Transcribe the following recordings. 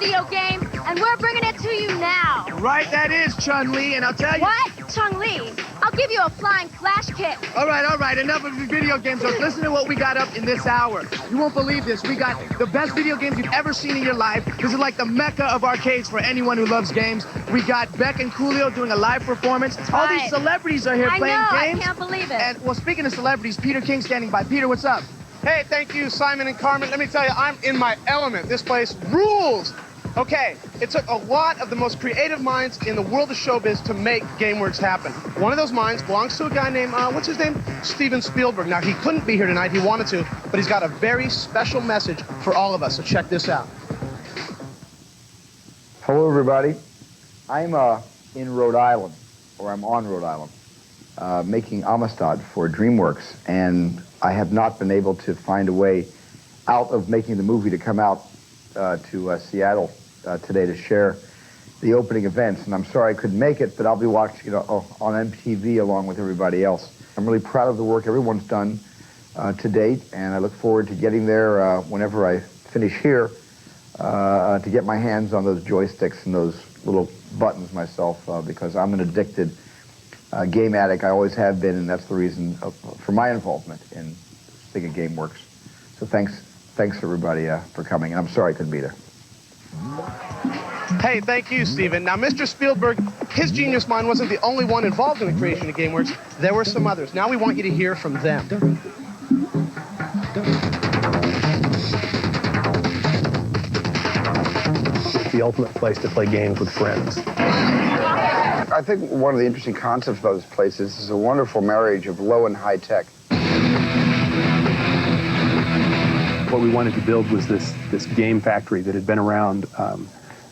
video game, and we're bringing it to you now. Right, that is Chun-Li, and I'll tell you... What? Chun-Li? I'll give you a flying flash kick. All right, enough of the video games. So listen to what we got up in this hour. You won't believe this. We got the best video games you've ever seen in your life. This is like the mecca of arcades for anyone who loves games. We got Beck and Coolio doing a live performance. All these celebrities are here playing games. I can't believe it. And, well, speaking of celebrities, Peter King standing by. Peter, what's up? Hey, thank you, Simon and Carmen. Let me tell you, I'm in my element. This place rules. Okay, it took a lot of the most creative minds in the world of showbiz to make GameWorks happen. One of those minds belongs to a guy named, what's his name? Steven Spielberg. Now, he couldn't be here tonight. He wanted to, but he's got a very special message for all of us, so check this out. Hello, everybody. I'm in Rhode Island, or I'm on Rhode Island, making Amistad for DreamWorks, and I have not been able to find a way out of making the movie to come out to Seattle today to share the opening events, and I'm sorry I couldn't make it, but I'll be watching it on MTV along with everybody else. I'm really proud of the work everyone's done to date, and I look forward to getting there whenever I finish here to get my hands on those joysticks and those little buttons myself, because I'm an addicted game addict. I always have been, and that's the reason for my involvement in this thing at GameWorks. So thanks everybody for coming, and I'm sorry I couldn't be there. Hey, thank you, Steven. Now, Mr. Spielberg, his genius mind wasn't the only one involved in the creation of GameWorks. There were some others. Now we want you to hear from them. It's the ultimate place to play games with friends. I think one of the interesting concepts about this place is a wonderful marriage of low and high tech. What we wanted to build was this game factory that had been around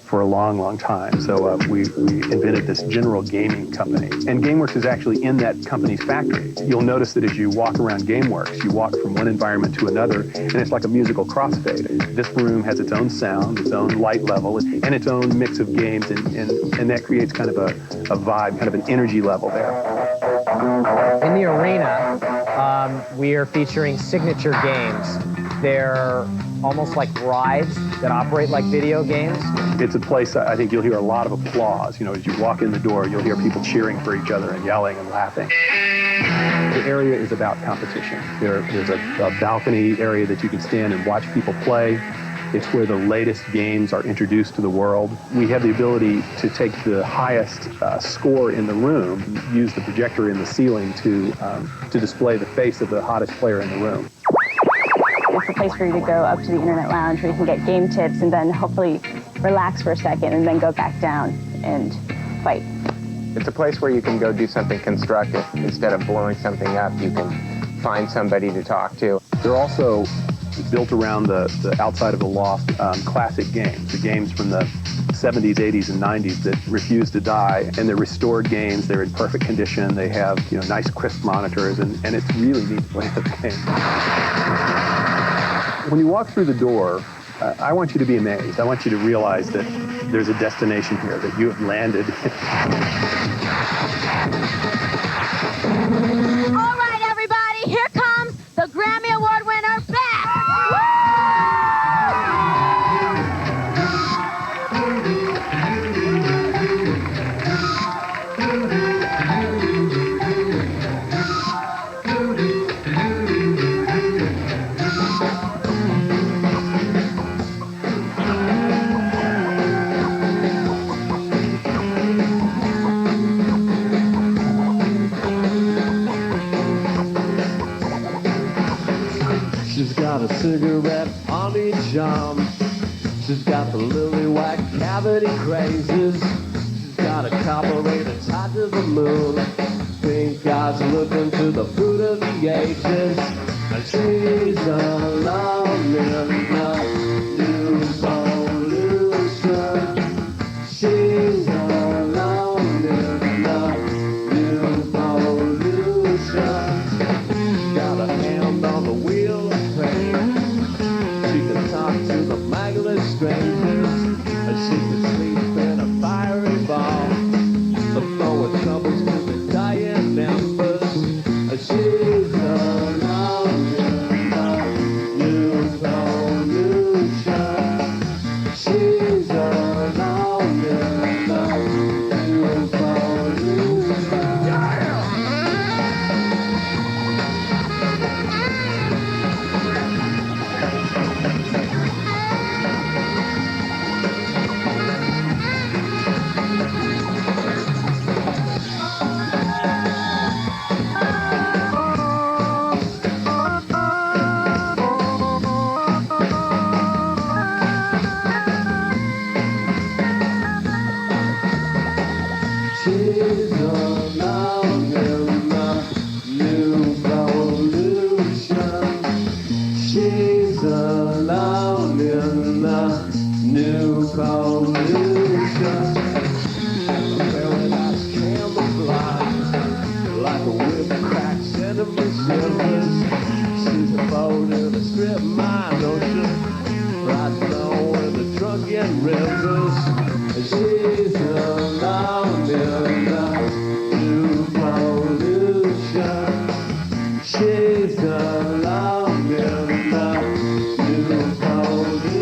for a long, long time. So we invented this general gaming company. And GameWorks is actually in that company's factory. You'll notice that as you walk around GameWorks, you walk from one environment to another, and it's like a musical crossfade. This room has its own sound, its own light level, and its own mix of games, and that creates kind of a vibe, kind of an energy level there. In the arena, we are featuring signature games. They're almost like rides that operate like video games. It's a place I think you'll hear a lot of applause. You know, as you walk in the door, you'll hear people cheering for each other and yelling and laughing. The area is about competition. There's a balcony area that you can stand and watch people play. It's where the latest games are introduced to the world. We have the ability to take the highest score in the room, use the projector in the ceiling to display the face of the hottest player in the room. It's a place for you to go up to the internet lounge where you can get game tips and then hopefully relax for a second and then go back down and fight. It's a place where you can go do something constructive. Instead of blowing something up, you can find somebody to talk to. They're also built around the outside of the loft classic games, the games from the 70s, 80s, and 90s that refuse to die, and they're restored games. They're in perfect condition. They have nice crisp monitors, and it's really neat to play those games. When you walk through the door, I want you to be amazed. I want you to realize that there's a destination here, that you have landed. All right, everybody, here comes the Grammy Award winner, Beck. She's got a cigarette on each arm. She's got the lily white cavity crazes. She's got a carburetor tied to the moon. Pink eyes looking to the fruit of the ages. And she's alone in the new pollution. She's alone in the new pollution. Got a hand on the wheel of pain. She can talk to the magless strangers, and she can sleep in a fiery ball. The forward troubles to the dying embers, and she's alone in the new pollution. pollution. Paradise camouflage, like a whip crack cinnamon shivers. She's a boat in a strip mine ocean, right down with the drunken rivers. She's alone in the new pollution. She's alone in the new pollution.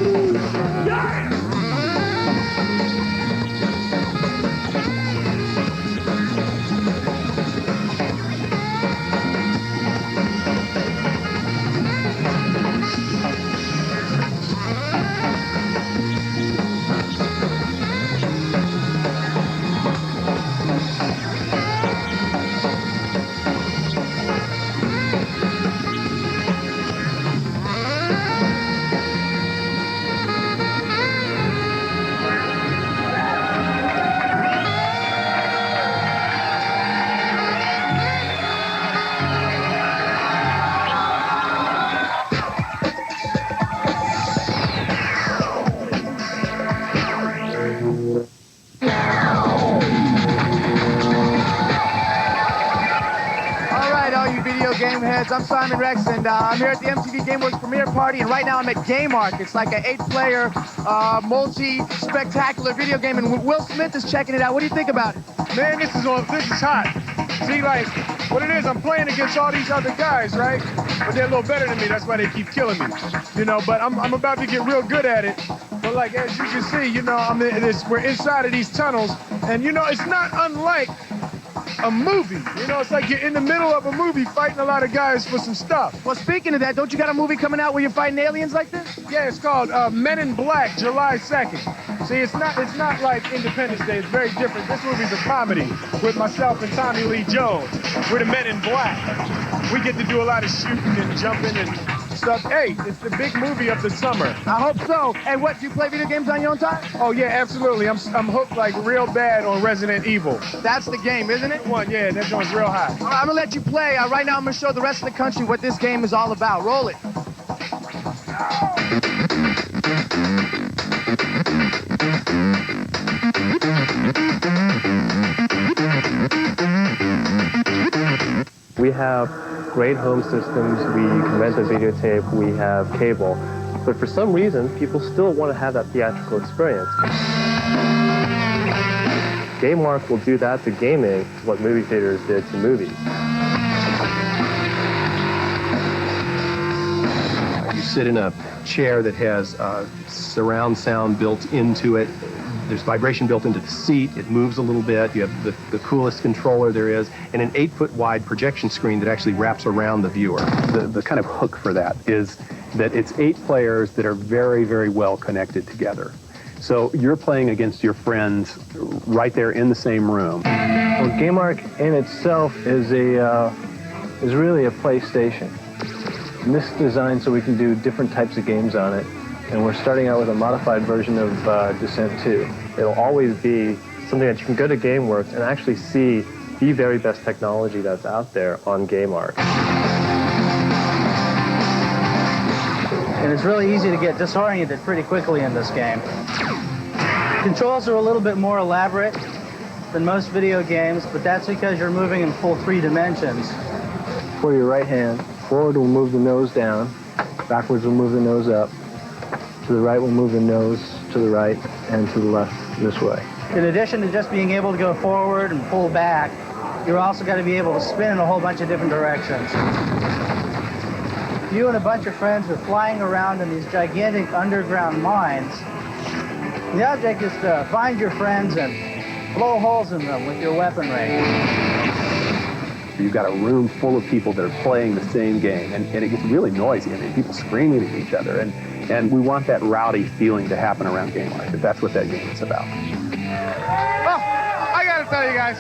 Game heads, I'm Simon Rex, and I'm here at the MTV GameWorks premiere party, and right now I'm at GameWorks. It's like an 8-player, multi-spectacular video game, and Will Smith is checking it out. What do you think about it? Man, this is hot. See, like, what it is, I'm playing against all these other guys, right? But they're a little better than me, that's why they keep killing me. You know, but I'm about to get real good at it. But like, as you can see, you know, we're inside of these tunnels, and you know, it's not unlike a movie. You know, it's like you're in the middle of a movie fighting a lot of guys for some stuff. Well, speaking of that, don't you got a movie coming out where you're fighting aliens like this? Yeah, it's called Men in Black, July 2nd. See, it's not like Independence Day. It's very different. This movie's a comedy with myself and Tommy Lee Jones. We're the Men in Black. We get to do a lot of shooting and jumping and stuff. Hey, it's the big movie of the summer. I hope so. Hey, what, do you play video games on your own time? Oh, yeah, absolutely. I'm hooked like real bad on Resident Evil. That's the game, isn't it? One, yeah, that one's real hot. All right, I'm gonna let you play. Right now, I'm gonna show the rest of the country what this game is all about. Roll it. We have great home systems. We can rent a videotape. We have cable. But for some reason, people still want to have that theatrical experience. GameWorks will do that to gaming, what movie theaters did to movies. You sit in a chair that has surround sound built into it. There's vibration built into the seat. It moves a little bit. You have the coolest controller there is, and an 8-foot wide projection screen that actually wraps around the viewer. The kind of hook for that is that it's 8 players that are very, very well connected together. So you're playing against your friends right there in the same room. Well, GameWorks in itself is really a PlayStation. And this is designed so we can do different types of games on it. And we're starting out with a modified version of Descent 2. It'll always be something that you can go to GameWorks and actually see the very best technology that's out there on GameWorks. And it's really easy to get disoriented pretty quickly in this game. Controls are a little bit more elaborate than most video games, but that's because you're moving in full 3 dimensions. For your right hand, forward will move the nose down, backwards will move the nose up, to the right will move the nose to the right, and to the left this way. In addition to just being able to go forward and pull back, you're also got to be able to spin in a whole bunch of different directions. You and a bunch of friends are flying around in these gigantic underground mines. The object is to find your friends and blow holes in them with your weaponry. You've got a room full of people that are playing the same game, and it gets really noisy. I mean, people screaming at each other, and we want that rowdy feeling to happen around GameWorks. That's what that game is about. Well, I gotta tell you guys,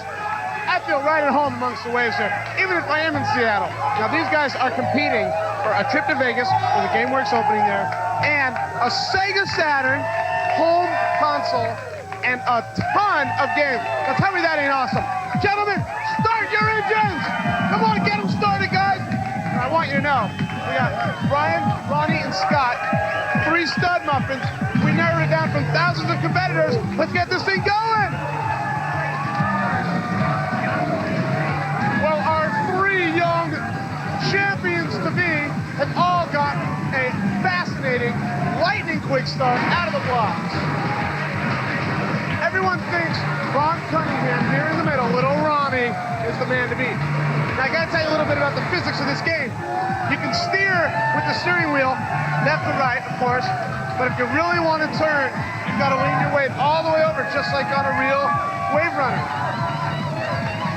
I feel right at home amongst the waves here, even if I am in Seattle. Now, these guys are competing for a trip to Vegas for the GameWorks opening there, and a Sega Saturn home console, and a ton of games. Now, tell me that ain't awesome. Gentlemen, start your engines! Come on, get them started, guys! And I want you to know, we got Brian, Ronnie, and Scott, 3 stud muffins. We narrowed it down from thousands of competitors. Let's get this thing going. Well, our three young champions to be have all got a fascinating, lightning-quick start out of the blocks. Everyone thinks Ron Cunningham here in the middle, little Ronnie, is the man to beat. Now, I gotta tell you a little bit about the physics of this game. You can steer with the steering wheel, left to right, of course, but if you really want to turn, you've got to lean your weight all the way over, just like on a real wave runner.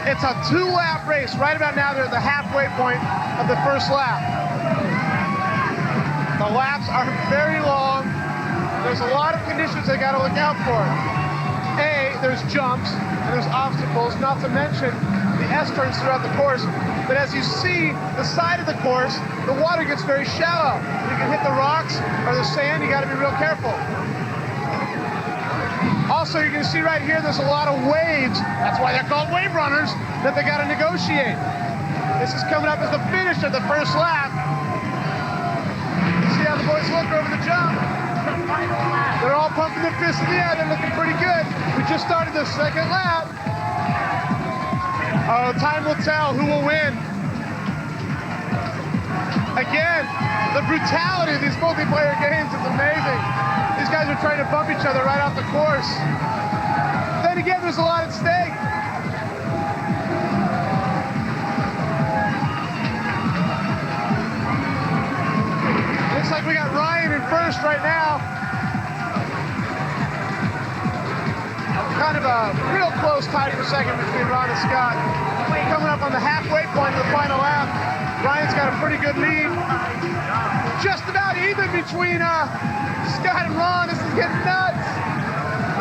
It's a 2-lap race. Right about now, they're at the halfway point of the first lap. The laps are very long. There's a lot of conditions they got to look out for. A, there's jumps, and there's obstacles, not to mention the S-turns throughout the course. But as you see, the side of the course, the water gets very shallow. You can hit the rocks or the sand, you got to be real careful. Also, you can see right here, there's a lot of waves. That's why they're called wave runners, that they got to negotiate. This is coming up as the finish of the first lap. You see how the boys look over the jump? They're all pumping their fists in the air. They're looking pretty good. We just started the second lap. Oh, time will tell who will win. Again, the brutality of these multiplayer games is amazing. These guys are trying to bump each other right off the course. Then again, there's a lot at stake. Looks like we got Ryan in first right now. Kind of a real close tie for second between Ron and Scott. Coming up on the halfway point of the final lap, Ryan's got a pretty good lead. Just about even between Scott and Ron. This is getting nuts.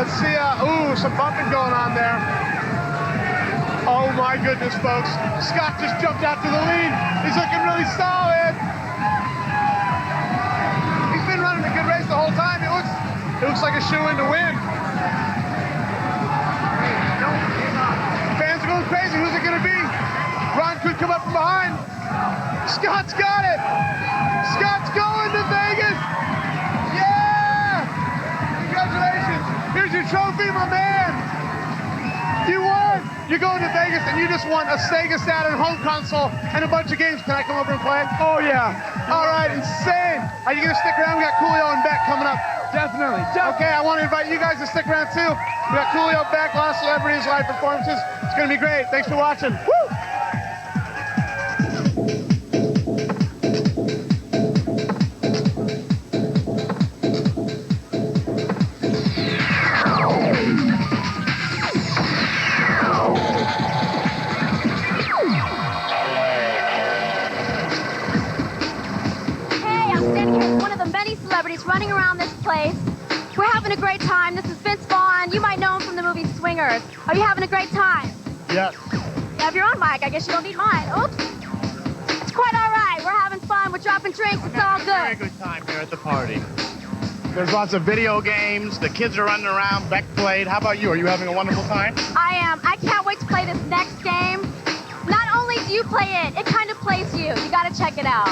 Let's see, ooh, some bumping going on there. Oh my goodness, folks. Scott just jumped out to the lead. He's looking really solid. He's been running a good race the whole time. It looks like a shoe-in to win. Fans are going crazy. Who's it going to be? Ron could come up from behind. Scott's got it. Scott's going to Vegas. Yeah! Congratulations. Here's your trophy, my man. You won. You're going to Vegas, and you just won a Sega Saturn home console and a bunch of games. Can I come over and play? Oh, yeah. All right, insane. Are you going to stick around? We got Coolio and Beck coming up. Definitely. Okay, I want to invite you guys to stick around, too. We got Coolio, Beck, a lot of celebrities, live performances. It's going to be great. Thanks for watching. Woo! Running around this place. We're having a great time. This is Vince Vaughn. You might know him from the movie Swingers. Are you having a great time? Yes. You have your own mic. I guess you don't need mine. Oops. It's quite all right. We're having fun. We're dropping drinks. It's all good. Very good time here at the party. There's lots of video games. The kids are running around. Beck played. How about you? Are you having a wonderful time? I am. I can't wait to play this next game. Not only do you play it, it kind of plays you. You got to check it out.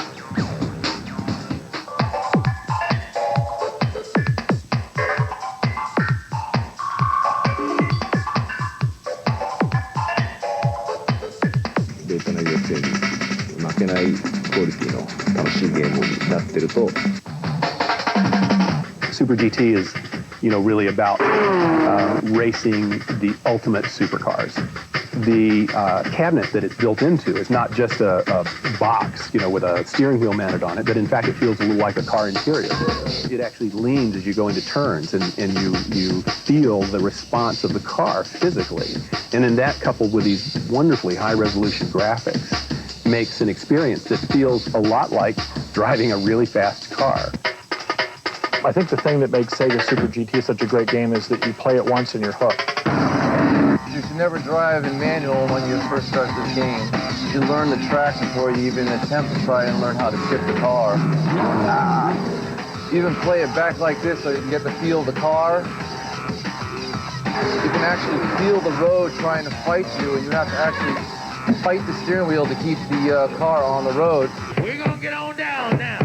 Super GT is, really about racing the ultimate supercars. The cabinet that it's built into is not just a box, with a steering wheel mounted on it, but in fact it feels a little like a car interior. It actually leans as you go into turns, and you feel the response of the car physically. And then that, coupled with these wonderfully high-resolution graphics, makes an experience that feels a lot like driving a really fast car. I think the thing that makes Sega Super GT such a great game is that you play it once and you're hooked. You should never drive in manual when you first start this game. You should learn the tracks before you even attempt to try and learn how to shift the car. Even play it back like this so you can get the feel of the car. You can actually feel the road trying to fight you, and you have to actually fight the steering wheel to keep the car on the road. We're gonna get on down now.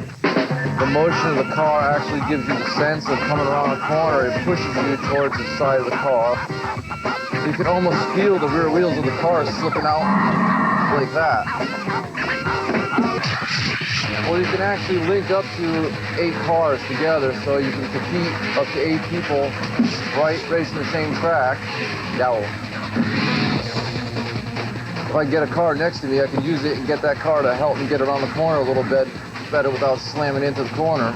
the motion of the car actually gives you the sense of coming around a corner. It pushes you towards the side of the car. You can almost feel the rear wheels of the car slipping out like that. Well, you can actually link up to 8 cars together, so you can compete up to 8 people racing the same track. If I get a car next to me, I can use it and get that car to help me get around the corner a little bit better without slamming into the corner.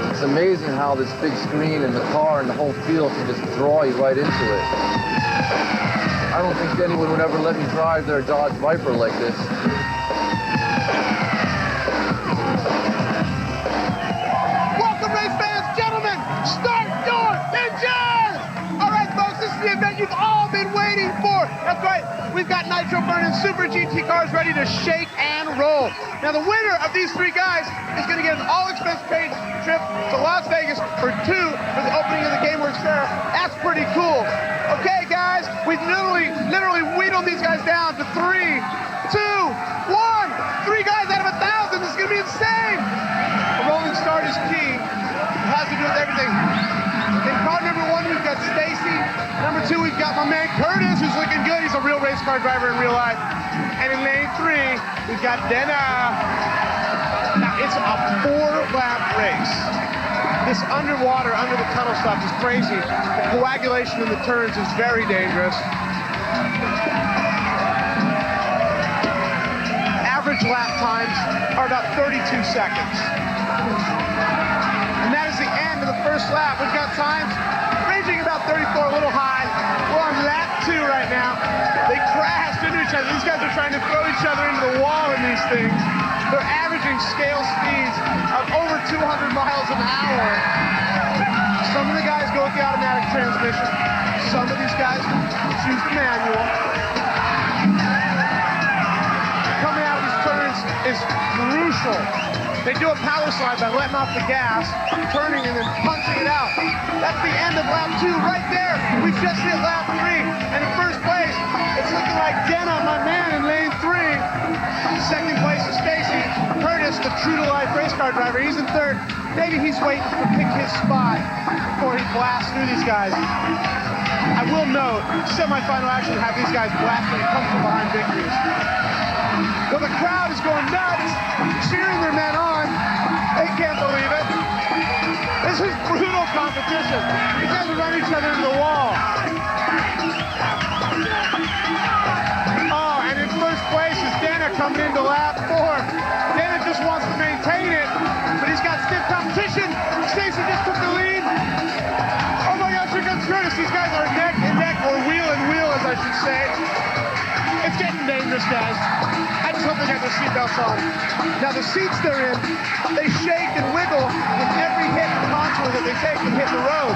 It's amazing how this big screen and the car and the whole field can just draw you right into it. I don't think anyone would ever let me drive their Dodge Viper like this. Welcome, race fans, gentlemen! Start your engines! All right, folks, this is the event you've all been waiting for. That's right, we've got nitro-burning Super GT cars ready to shake and roll. Now, the winner of these 3 guys is going to get an all-expense-paid trip to Las Vegas for 2 for the opening of the GameWorks Fair. That's pretty cool. Okay, guys, we've literally wheedled these guys down to 3, 2, 1. 3 guys out of 1,000. This is going to be insane. A rolling start is key. It has to do with everything. In car number 1, we've got Stacy. Number 2, we've got my man Curtis, who's looking good. He's a real race car driver in real life. And in lane 3, we've got Dana. Now, it's a 4-lap race. This underwater, under the tunnel stuff is crazy. The coagulation in the turns is very dangerous. Average lap times are about 32 seconds. And that is the end of the first lap. We've got times ranging about 34, a little high. We're on lap 2 right now. They crashed into each other. These guys are trying to throw each other into the wall in these things. They're averaging scale speeds of over 200 miles an hour. Some of the guys go with the automatic transmission. Some of these guys choose the manual. Coming out of these turns is crucial. They do a power slide by letting off the gas, turning and then punching it out. That's the end of lap 2 right there. We just hit lap 3. And in first place, it's looking like Denna, my man, in lane 3. Second place is Stacy. Curtis, the true-to-life race car driver. He's in third. Maybe he's waiting to pick his spot before he blasts through these guys. I will note, semifinal action have these guys blasting and come from behind victories. Well, the crowd is going nuts, cheering their men on. They can't believe it. This is brutal competition. These guys are running each other into the wall. Oh, and in first place is Dana coming into lap 4. Dana just wants to maintain it, but he's got stiff competition. Stacy just took the lead. Oh my gosh, here comes Curtis. These guys are neck and neck, or wheel and wheel, as I should say. It's getting dangerous, guys. I just hope they got their seatbelts on. Now, the seats they're in, they shake and wiggle with every hit and contour that they take and hit the road.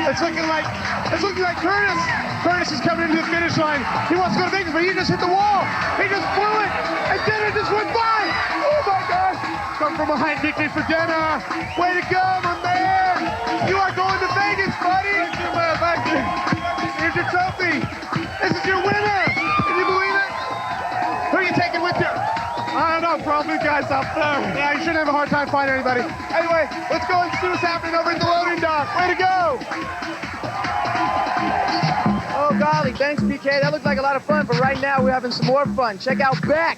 It's looking like Curtis. Curtis is coming into the finish line. He wants to go to Vegas, but he just hit the wall. He just blew it, and Denna just went by. Oh my gosh! Come from behind victory for Denna. Way to go, my man! You are going to Vegas, buddy. Here's your trophy. This is your winner. Can you believe it? Who are you taking with you? I don't know, probably guys up there. Yeah, you shouldn't have a hard time finding anybody. Anyway, let's go and see what's happening over at the loading dock. Way to go! Oh, golly, thanks, PK. That looked like a lot of fun, but right now we're having some more fun. Check out Beck.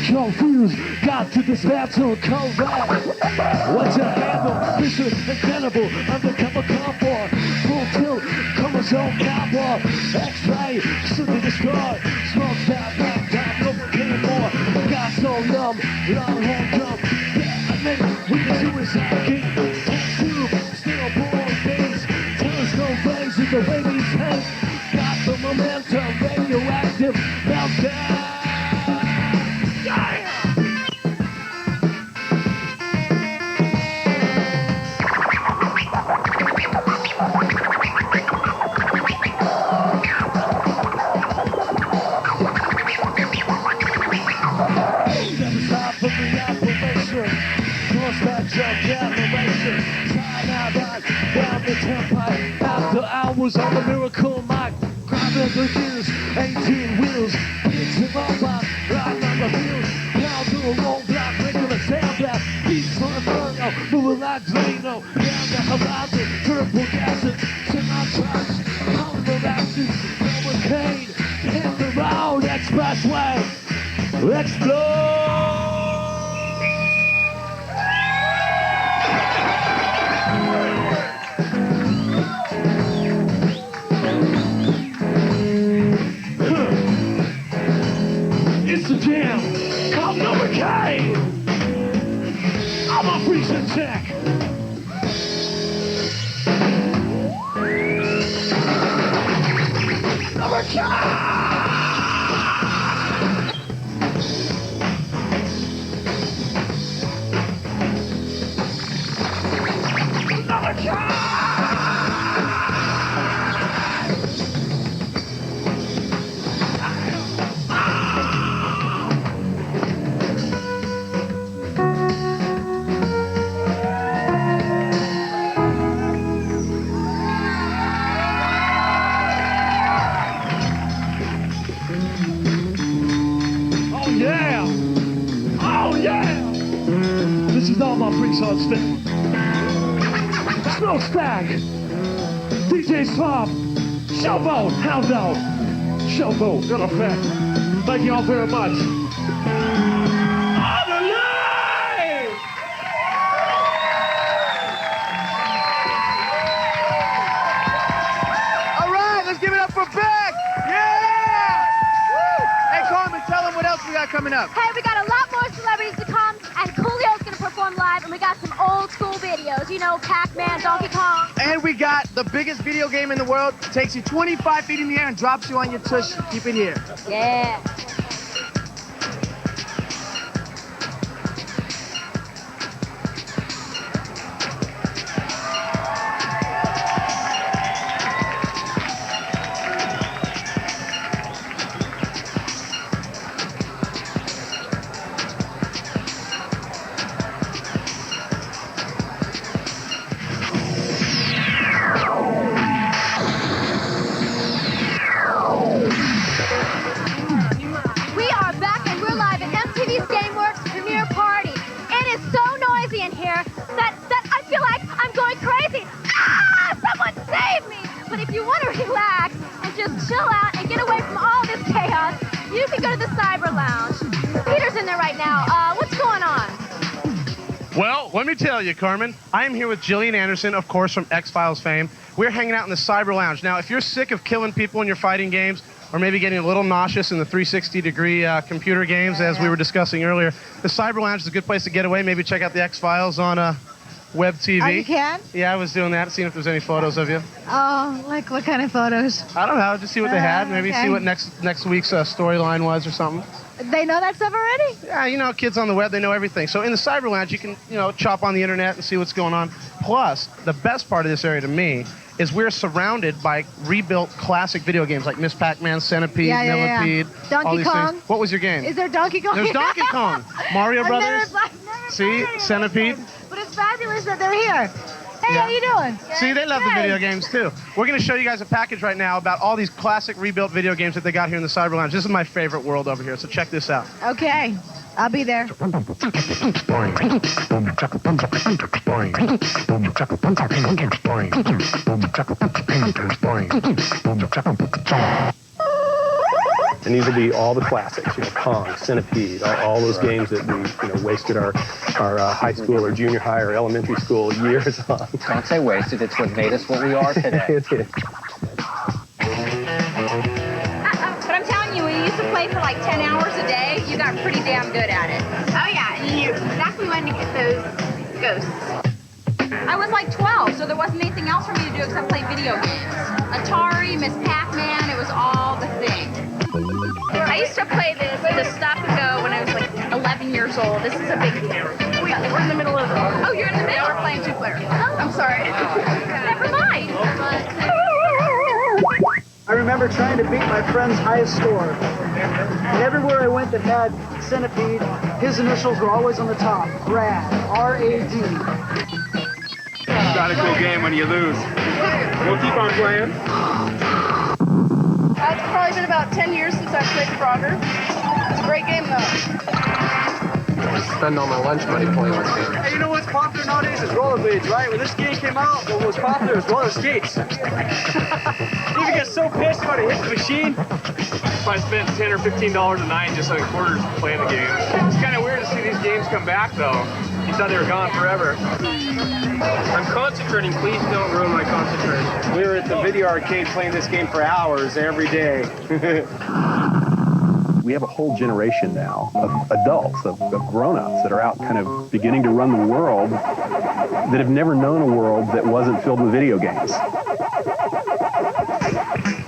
Confused, got to dismantle, come back. What's your handle? Vicious and cannibal, undercover convoy. Full Stillborn things, telescope rays in the baby's head. Got the momentum, radioactive meltdown. Never stop for the operation. Cross that jump generation. Side out, down the turnpike. After hours on the miracle mic. Grabbing the gears, 18 wheels. Mixing robot, right on the field. Down to a roadblock, regular sound blast. Beats on the burnout, moving like Drano. Down the horizon, triple gases. Semi-trucks, on the axis. Cocaine, hit the road, expressway. Explode! It's a jam. I'm number K. I'm a freezer check. Number K. This is all my freaks on stage. Smokestack, DJ Swap, Showboat, Hound Dog, Showboat, in effect. Thank you all very much. All right, let's give it up for Beck. Yeah! Woo! Hey, Carmen, tell them what else we got coming up. Hey, we got a lot more celebrities to come, and Coolio's gonna perform live, and we got some old school videos, you know, Pac-Man, Donkey Kong. And we got the biggest video game in the world. Takes you 25 feet in the air and drops you on your tush. Keep it here. Yeah. GameWorks premiere party. It is so noisy in here that I feel like I'm going crazy. Ah! Someone save me! But if you want to relax and just chill out and get away from all this chaos, you can go to the Cyber Lounge. Peter's in there right now. What's going on? Well, let me tell you, Carmen, I am here with Gillian Anderson, of course, from X-Files fame. We're hanging out in the Cyber Lounge. Now, if you're sick of killing people in your fighting games, or maybe getting a little nauseous in the 360-degree computer games, as we were discussing earlier, the Cyber Lounge is a good place to get away. Maybe check out the X-Files on web TV. Oh, you can? Yeah, I was doing that, seeing if there's any photos of you. Oh, like what kind of photos? I don't know, just see what they had. Maybe see what next week's storyline was or something. They know that stuff already? Yeah, you know, kids on the web, they know everything. So in the Cyber Lounge, you can, you know, chop on the internet and see what's going on. Plus, the best part of this area to me is we're surrounded by rebuilt classic video games like Miss Pac-Man, Centipede, Millipede, Donkey all these Kong. things. What was your game? Is there Donkey Kong? There's Donkey Kong. Mario Brothers. Never See? Centipede. But it's fabulous that they're here. Hey, how you doing? See, they love the video games too. We're going to show you guys a package right now about all these classic rebuilt video games that they got here in the Cyber Lounge. This is my favorite world over here, so check this out. Okay, I'll be there. And these will be all the classics, you know, Kong, Centipede, all those games that we, you know, wasted our high school or junior high or elementary school years on. Don't say wasted. It's what made us what we are today. It is. But I'm telling you, we used to play for like 10 hours a day. You got pretty damn good at it. Oh, yeah. And you knew exactly when to get those ghosts. was like 12, so there wasn't anything else for me to do except play video games. Atari, Miss Pac-Man, it was all the thing. I used to play this stop and go when I was like 11 years old. This is a big deal. We're in the middle of it. Oh, you're in the middle? We're playing 2-player. Oh, I'm sorry. Never mind. I remember trying to beat my friend's highest score. And everywhere I went that had Centipede, his initials were always on the top. RAD. R-A-D. It's not a cool game when you lose. We'll keep on playing. It's probably been about 10 years since I've played Frogger. It's a great game, though. I spend all my lunch money playing this game. Hey, you know what's popular nowadays is rollerblades, right? When this game came out, what was popular was roller skates. You even get so pissed when it hits the machine. If I spent $10 or $15 a night just on quarters playing the game. It's kind of weird to see these games come back, though. You thought they were gone forever. I'm concentrating. Please don't ruin my concentration. We were at the video arcade playing this game for hours every day. We have a whole generation now of adults, of grown-ups that are out kind of beginning to run the world that have never known a world that wasn't filled with video games.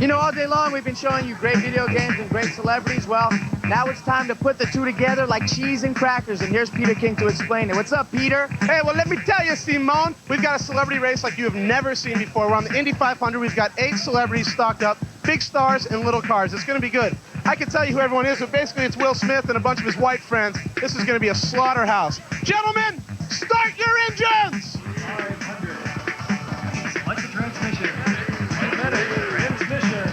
You know, all day long we've been showing you great video games and great celebrities. Well, now it's time to put the two together like cheese and crackers, and here's Peter King to explain it. What's up, Peter? Hey, well, let me tell you, Simone, we've got a celebrity race like you have never seen before. We're on the Indy 500. We've got 8 celebrities stocked up, big stars and little cars. It's going to be good. I can tell you who everyone is, but basically it's Will Smith and a bunch of his white friends. This is going to be a slaughterhouse. Gentlemen, start your engines! Like the transmission. Transmission.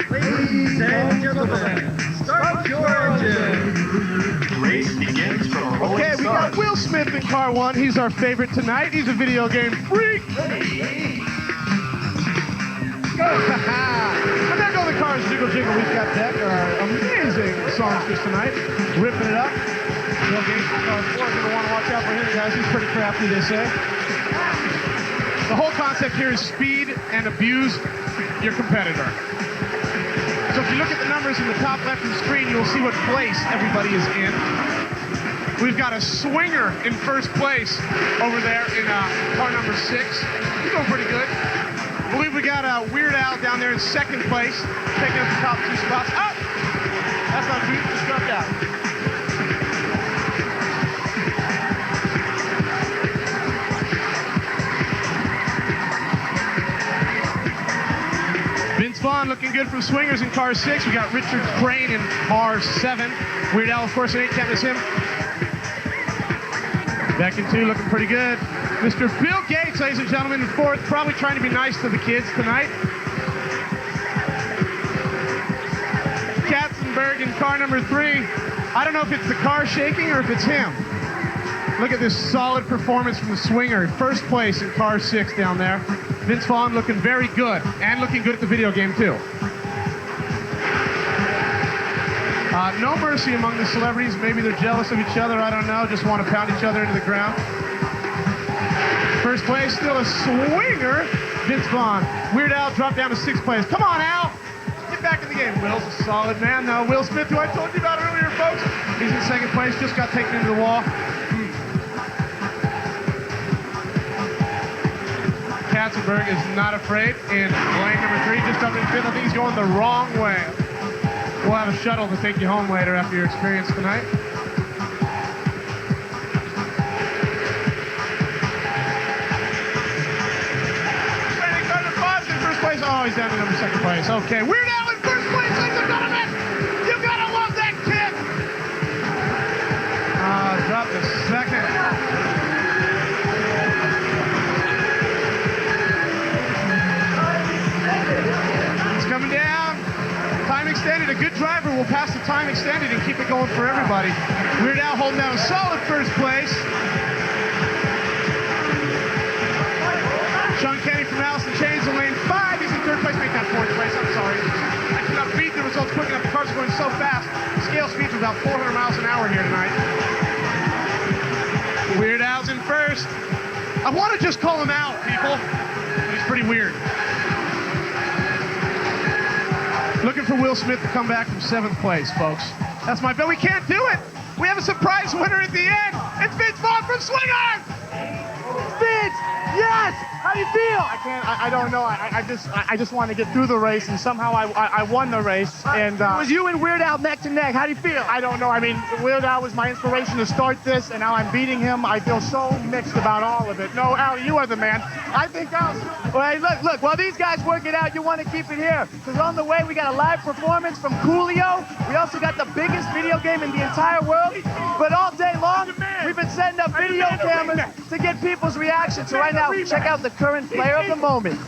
Ladies and gentlemen, start your engine. Race begins from rolling Okay, we got Will Smith in car 1. He's our favorite tonight. He's a video game freak. And there go the cars, jiggle, jiggle. We've got Beck, our amazing songstress tonight, ripping it up. Video games for car 4. You're going to want to watch out for him, guys. He's pretty crafty, they say. The whole concept here is speed and abuse your competitor. So if you look at the numbers in the top left of the screen, you'll see what place everybody is in. We've got a swinger in first place over there in car number 6. He's doing pretty good. I believe we got Weird Al down there in second place, taking up the top 2 spots. Oh! That's not true, just dropped out. Vince Vaughn looking good from swingers in car 6. We got Richard Crane in car 7. Weird Al, of course, in 8, can't miss him. Back in 2, looking pretty good. Mr. Bill Gates, ladies and gentlemen, in 4th, probably trying to be nice to the kids tonight. Katzenberg in car number 3. I don't know if it's the car shaking or if it's him. Look at this solid performance from the swinger. First place in car 6 down there. Vince Vaughn looking very good, and looking good at the video game, too. No mercy among the celebrities. Maybe they're jealous of each other. I don't know. Just want to pound each other into the ground. First place, still a swinger. Vince Vaughn. Weird Al dropped down to 6th place. Come on, Al. Get back in the game. Will's a solid man, though. Will Smith, who I told you about earlier, folks. He's in 2nd place. Just got taken into the wall. Katzenberg is not afraid in lane number 3. Just up in 5th. I think he's going the wrong way. We'll have a shuttle to take you home later after your experience tonight. Oh, he's down to number 2nd place. Okay, Weird Al in 1st place, ladies and gentlemen. You gotta love that kid. Drop to 2nd. It's coming down. Time extended. A good driver will pass the time extended and keep it going for everybody. Weird Al holding down a solid 1st place. Sean Kenny from Alice in Chains in lane 5. He's in 3rd place, make that 4th place. I'm sorry. I could not beat the results quick enough. The cars are going so fast. Scale speeds are about 400 miles an hour here tonight. Weird Al's in 1st. I want to just call him out, people. But he's pretty weird. Looking for Will Smith to come back from 7th place, folks. That's my bet. We can't do it. We have a surprise winner at the end. It's Vince do you feel? I don't know. I just want to get through the race, and somehow I won the race. And it was you and Weird Al neck to neck. How do you feel? I don't know. I mean, Weird Al was my inspiration to start this, and now I'm beating him. I feel so mixed about all of it. No, Al, you are the man. I think Al's... Well, hey, look, while these guys work it out, you want to keep it here. Because on the way, we got a live performance from Coolio. We also got the biggest video game in the entire world. But all day long, we've been setting up video cameras to get people's reactions. So right now, check out the current player of the moment.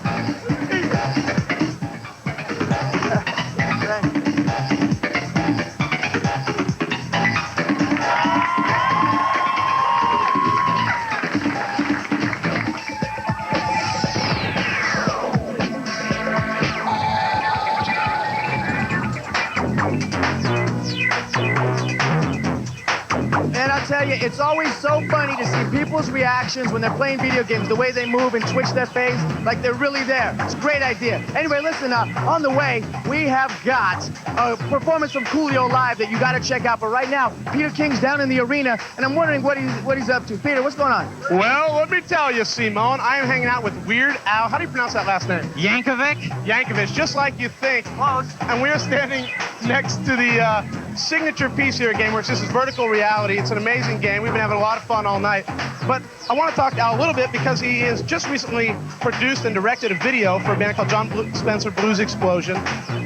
And I'll tell you, it's always so funny to see people's reactions when they're playing video games, the way they move and twitch their face, like they're really there. It's a great idea. Anyway, listen, on the way, we have got a performance from Coolio Live that you got to check out. But right now, Peter King's down in the arena, and I'm wondering what he's up to. Peter, what's going on? Well, let me tell you, Simone, I am hanging out with Weird Al. How do you pronounce that last name? Yankovic? Yankovic, just like you think. Close. And we're standing next to the signature piece here at GameWorks. This is Vertical Reality. It's an amazing game. We've been having a lot of fun all night. But I want to talk to Al a little bit because he has just recently produced and directed a video for a band called John Spencer Blues Explosion.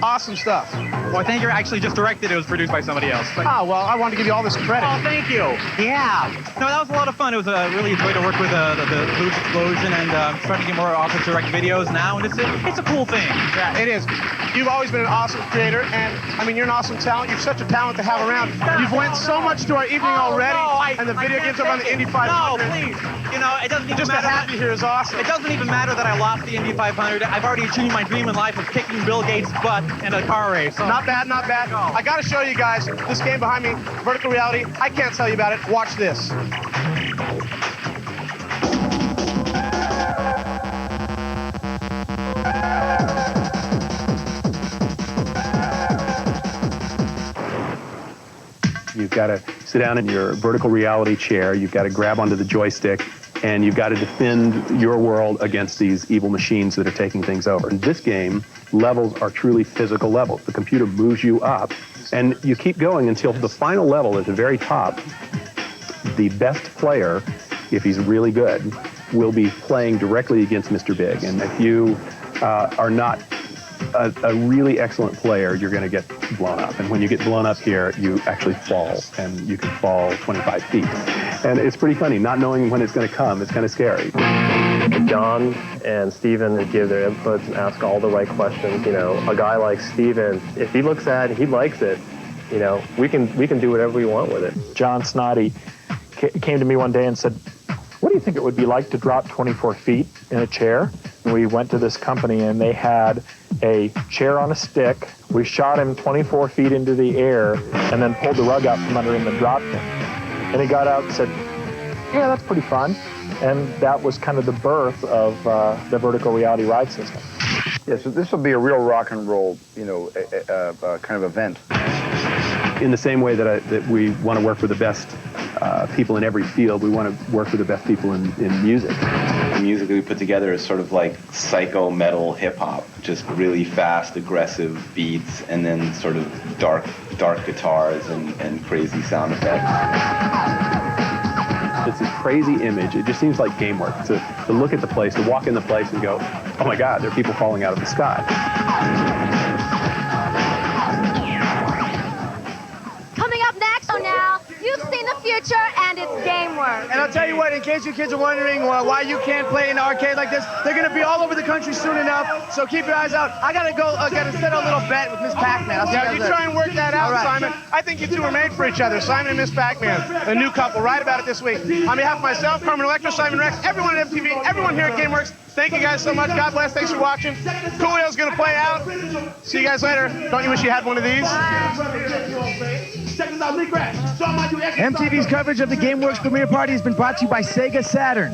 Awesome stuff. Well, I think you actually just directed it. It was produced by somebody else. But... Oh, well, I wanted to give you all this credit. Oh, thank you. Yeah. No, that was a lot of fun. It was really a joy to work with the Blues Explosion, and I'm starting to get more often to direct videos now, and it's a cool thing. Yeah, it is. You've always been an awesome creator, and I mean, you're an awesome talent. You're such a talent to have around. You've lent so much to our evening already, and the video games are on the Indy 500. No, please. You know, it doesn't even just matter. Just to have you here is awesome. It doesn't even matter that I lost the Indy 500. I've already achieved my dream in life of kicking Bill Gates' butt in a car race. So. Not bad, not bad. I got to show you guys this game behind me, Vertical Reality. I can't tell you about it. Watch this. You've got to sit down in your vertical reality chair, you've got to grab onto the joystick, and you've got to defend your world against these evil machines that are taking things over. In this game, levels are truly physical levels. The computer moves you up, and you keep going until the final level at the very top. The best player, if he's really good, will be playing directly against Mr. Big. And if you are not a really excellent player, you're going to get blown up. And when you get blown up here, you actually fall, and you can fall 25 feet. And it's pretty funny, not knowing when it's going to come. It's kind of scary. John and Steven would give their inputs and ask all the right questions. You know, a guy like Steven, if he looks at it, he likes it. You know, we can do whatever we want with it. John Snoddy came to me one day and said, "What do you think it would be like to drop 24 feet in a chair?" And we went to this company, and they had a chair on a stick. We shot him 24 feet into the air and then pulled the rug out from under him and dropped him. And he got out and said, "Yeah, that's pretty fun." And that was kind of the birth of the vertical reality ride system. Yeah, so this will be a real rock and roll, you know, kind of event. In the same way that we want to work with the best people in every field, we want to work with the best people in music. The music that we put together is sort of like psycho metal hip hop, just really fast, aggressive beats, and then sort of dark guitars and crazy sound effects. It's a crazy image. It just seems like GameWorks to look at the place, to walk in the place and go, oh my God, there are people falling out of the sky. Coming up next, so now, you've seen the future, and it's GameWorks. And I'll tell you what, in case you kids are wondering why you can't play in an arcade like this, they're going to be all over the country soon enough, so keep your eyes out. I got to set a little bet with Miss Pac-Man. Yeah, you try and work that out, right. Simon. I think you two are made for each other. Simon and Miss Pac-Man, a new couple. Write about it this week. On behalf of myself, Carmen Electra, Simon Rex, everyone at MTV, everyone here at GameWorks, thank you guys so much. God bless. Thanks for watching. Coolio's going to play out. See you guys later. Don't you wish you had one of these? MTV's coverage of the GameWorks premiere party has been brought to you by Sega Saturn.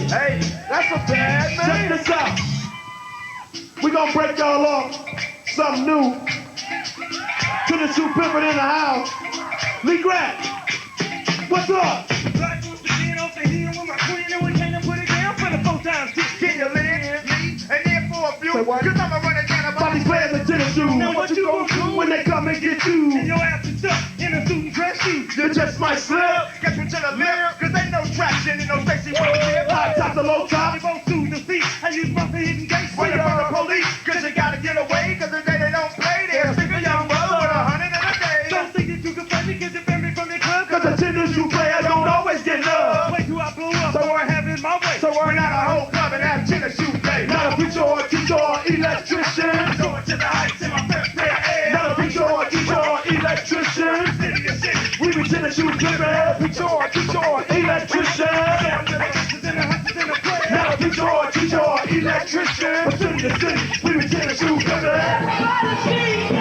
Hey, that's a bad man. Check this out. We're going to break y'all off something new. To the two pimpin' in the house. Lee Grant, what's up? Say what? Cause I'm a running down about these players in tennis shoes. Now what you gonna do when they come and get you? And your ass is stuck in a suit and dress shoes. You just might slip. Guess what to the lip? Cause ain't no traction in no sexy whip. High top to low top. You both suit the feet. And you rough and hidden gates. Running from the police. Cause you gotta get away. Cause the day they don't play. They'll stick a young brother with 100 in a day. Don't think that you can play me cause you been me from the club. Cause a tennis shoe player don't always get love. Wait till I blow up. So I have it my way. So we're not a whole club and have tennis shoe play. Not a preacher or a teacher or electrician. Going to the heights in my first pair of air. Not a preacher or a teacher or electrician. City to city. We be tennis shoes dripping. Not a preacher or a teacher or electrician. Not a preacher or a teacher or electrician. From city to city. We be tennis shoes dripping.